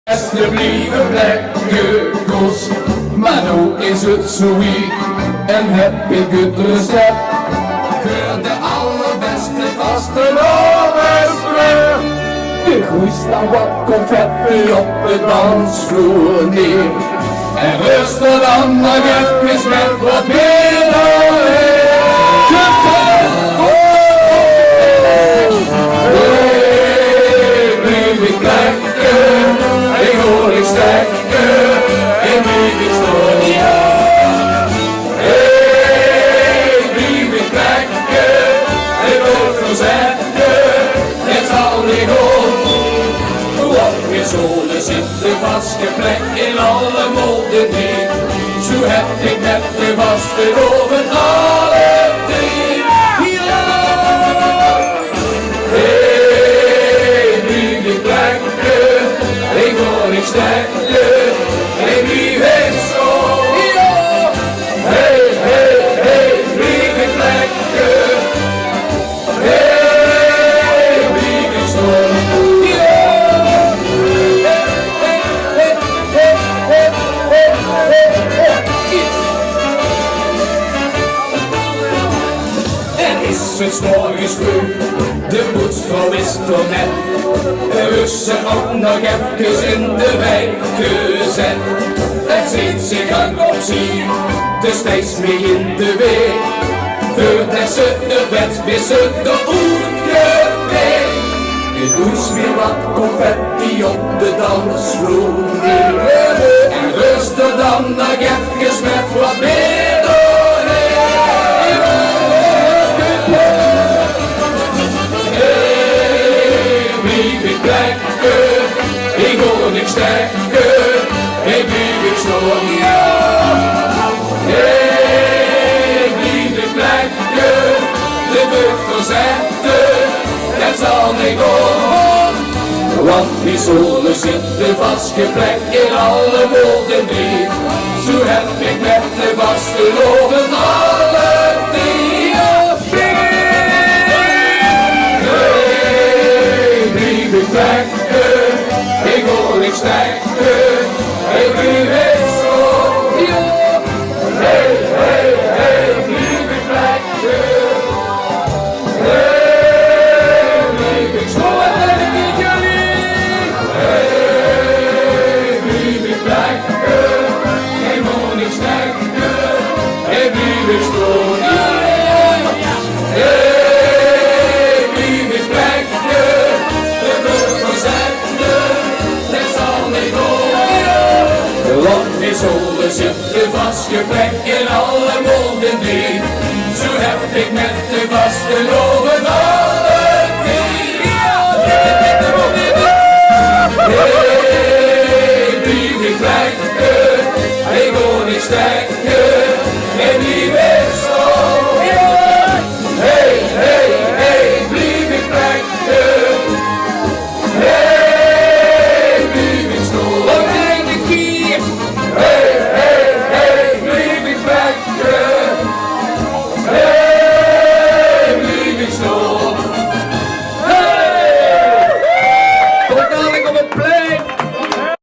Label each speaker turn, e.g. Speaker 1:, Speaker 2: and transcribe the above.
Speaker 1: Beste blieven plekken kost, maar nu is het zo week en heb ik het recept voor de allerbeste vastelovenskleur. De groeit dan wat confetti op de dansvloer neer en rustig dan nog even met wat meer doorheen. Zolen zitten vastgeplekt in alle molden die. Zo heb ik met de vaste oven alle drie. Ja! Hey, lieve plekje, ik wil niet sterker, ik lief het zo. Ja! Hey, hey, hey, lieve plekje, hey, lieve zo. Het morgens vroeg, de poetsvrouw is er net. Er is ze ook nog even in de wijk gezet. Het zit zich aan op zie, dus steeds mee in de week. Voordat ze de wet wissen de oerkreeg. Je doet weer wat confetti op de dansvloer neer. En rustig dan nog even met wat meer. Ik hoor niks sterker, ik lief ik stoor. Ik lief ik plekken, de lucht verzetten, het zal niet om. Want die zolen zitten vastgeplekt in alle molden drie. Zo heb ik met de vaste oven alle drie. Ik hoor niks sterker, ik lief het zo. Hey, hey, hey, lieve plekje. Hey, lief ik zo en ik niet jullie. Hey, lieve plekje. Ik hoor niks sterker, ik lief het zo. Die zolen zitten vastgeplekt in alle molden drie. Zo heb ik met de vaste oven alle